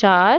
4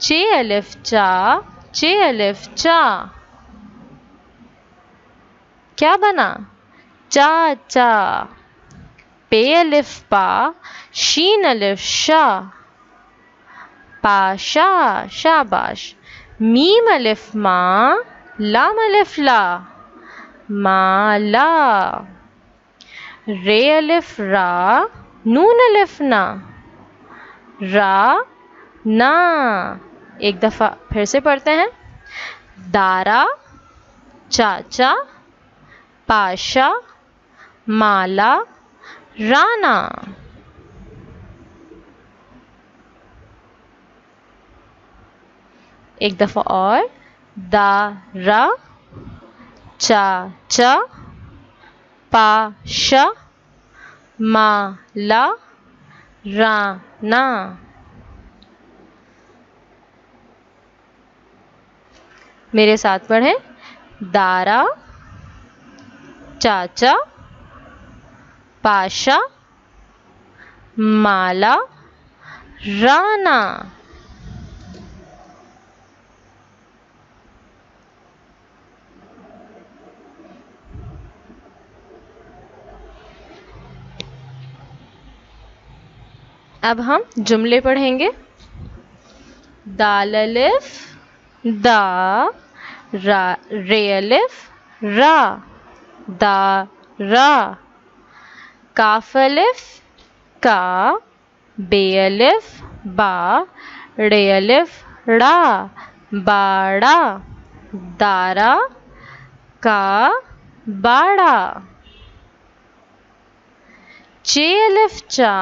चे अलिफ चा, क्या बना? चाचा। पे अलिफ पा, शीन अलिफ शा, पाशा, शाबाश। मीम अलिफ मा, लाम अलिफ ला, माला। रे अलिफ रा, नून अलिफ ना, रा ना। एक दफ़ा फिर से पढ़ते हैं। दारा, चाचा, पाशा, माला, राना। एक दफ़ा और। दारा, चाचा, पाशा, माला, राना। मेरे साथ पढ़ें। दारा, चाचा, पाशा, माला, राना। अब हम जुमले पढ़ेंगे। दाल अलिफ दा, रा, रे अलिफ रा, दा रा। काफ अलिफ का, बे अलिफ बा, रे अलिफ ड़ा, बाड़ा। दारा का बाड़ा। चे अलिफ चा,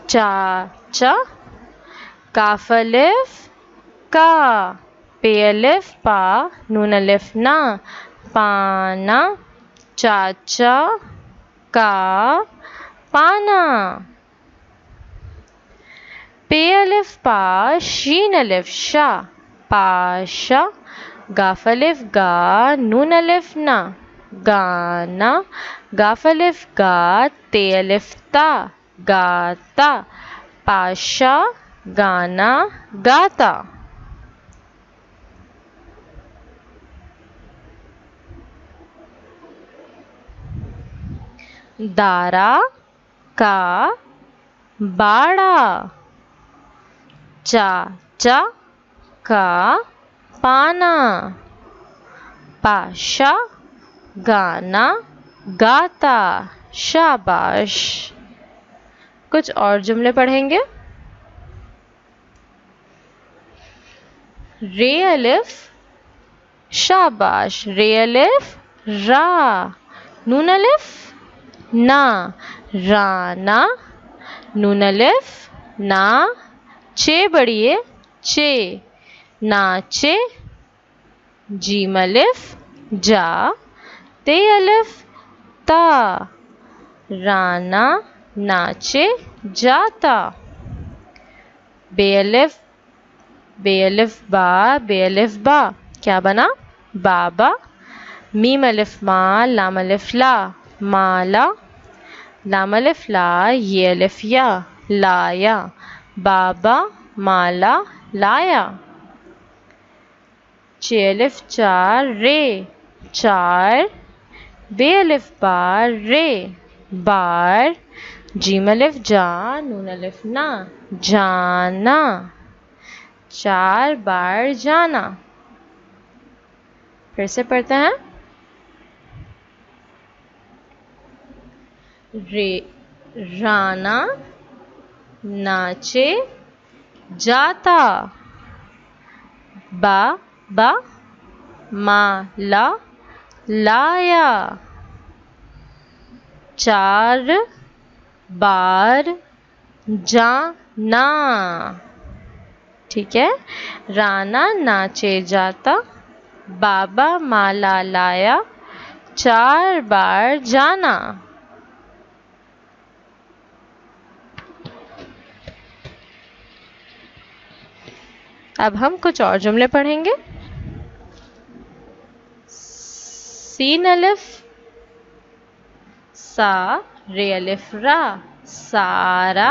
चाचा। काफ अलिफ का, पे अलिफ पा, नून अलिफ ना, पाना। चाचा का पाना। पे अलिफ पा, शीन अलिफ शा, पाशा। गाफ अलिफ गा, नून अलिफ ना, गाना। गाफ अलिफ गा, ते अलिफ ता, गाता। पाशा, गाना, गाता। दारा का बाड़ा, चाचा का पाना। पाशा, गाना, गाता। शाबाश। कुछ और जुमले पढ़ेंगे। रे अलिफ, शाबाश। रे अलिफ रा, नून अलिफ ना, राना। नून अलिफ ना, चे बढ़िए, चे, नाचे। जीम अलिफ जा, ते अलिफ ता, राना नाचे जाता। बे अलिफ बा, क्या बना? बाबा। मीम अलिफ मा, लाम अलिफ ला, माला। लाम अलिफ ला, ये अलिफ या, लाया। बाबा माला लाया। चे अलिफ चार, रे, चार। बे अलिफ बार, रे, बार। जीम अलिफ जा, नून अलिफ ना, जाना। 4 बार जाना। फिर से पढ़ते हैं। रे, राना नाचे जाता। बाबा माला लाया। 4 बार जाना। ठीक है। राना नाचे जाता, बाबा माला लाया, 4 बार जाना। अब हम कुछ और जुमले पढ़ेंगे। सीन अलिफ सा, रे अलिफ रा, सारा।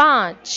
5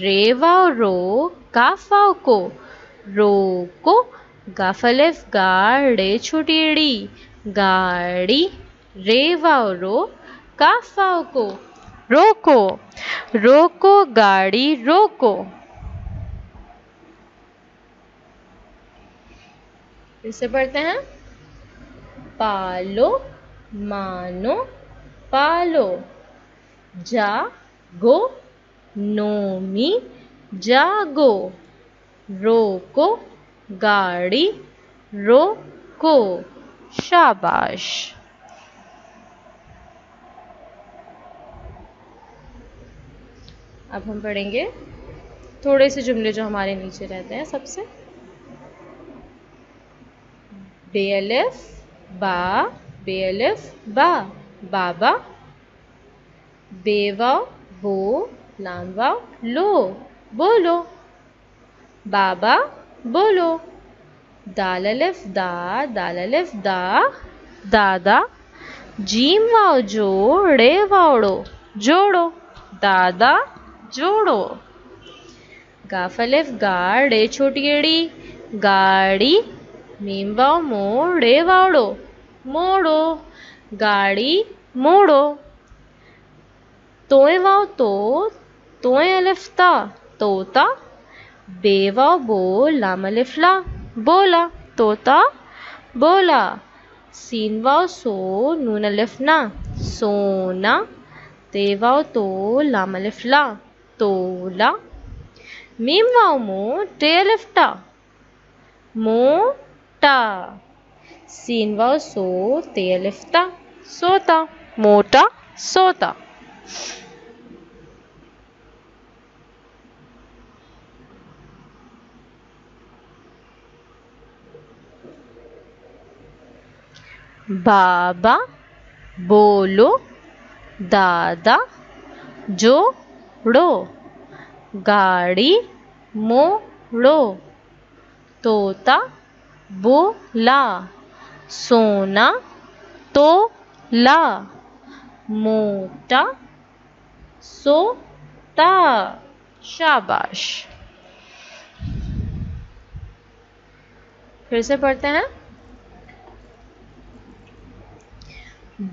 रे वाव रो, काफ वाव को, रो को, गाफ अलिफ गाड़े छोटी ड़ी, गाड़ी, रे वाव रो, काफ वाव को, रोको, रोको गाड़ी रोको। इसे पढ़ते हैं, पालो मानो पालो, जागो नोमी जागो, रोको गाड़ी रोको। शाबाश। अब हम पढ़ेंगे थोड़े से जुमले जो हमारे नीचे रहते हैं सबसे। बेअलिफ बा, बेअलिफ बा, बाबा। बेवाव बो, लाम वाव लो, बोलो, बाबा बोलो। दाल अलिफ दा, दाल अलिफ दा, दादा। जीम वाव जो, ड़े वावड़ो, जोड़ो, दादा जोड़ो। गाफ अलिफ गा, ड़े छोटी एड़ी, गाड़ी। मीम वाव मो, ड़े वावड़ो, मोड़ो, गाड़ी मोड़ो। तोए वाव तो, तोए अलिफ ता, तोता। बे वाव बो, लाम अलिफ ला, बोला, तोता बोला। सीन वाव सो, नून अलिफ ना, सोना। ते वाव तो, लाम अलिफ ला, तोला। मीम वाव मो, टे अलिफ टा, मोटा। सीन वाव सो, ते अलिफ ता, सोता, मोटा सोता। बाबा बोलो, दादा जोड़ो, गाड़ी मोड़ो, तोता बोला, सोना तोला, मोटा सोता। शाबाश। फिर से पढ़ते हैं,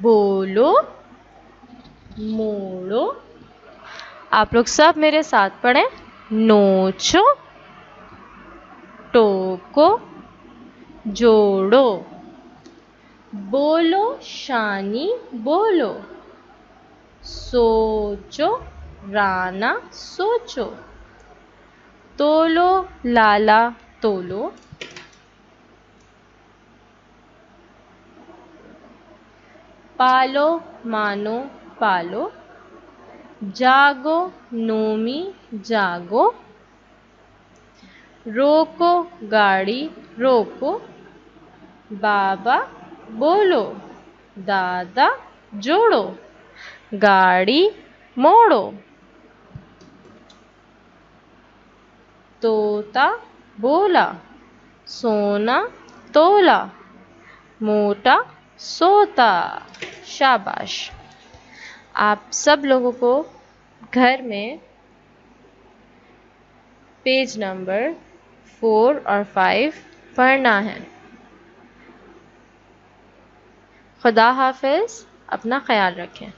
बोलो मोड़ो। आप लोग सब मेरे साथ पढ़ें, नोचो, टोको, जोड़ो। बोलो शानी बोलो, सोचो राना सोचो, तोलो लाला तोलो, पालो मानो पालो, जागो नोमी जागो, रोको गाड़ी रोको, बाबा बोलो, दादा जोड़ो, गाड़ी मोड़ो, तोता बोला, सोना तोला, मोटा सोता। शाबाश। आप सब लोगों को घर में पेज नंबर 4 और 5 पढ़ना है। खुदा हाफिज़, अपना ख्याल रखें।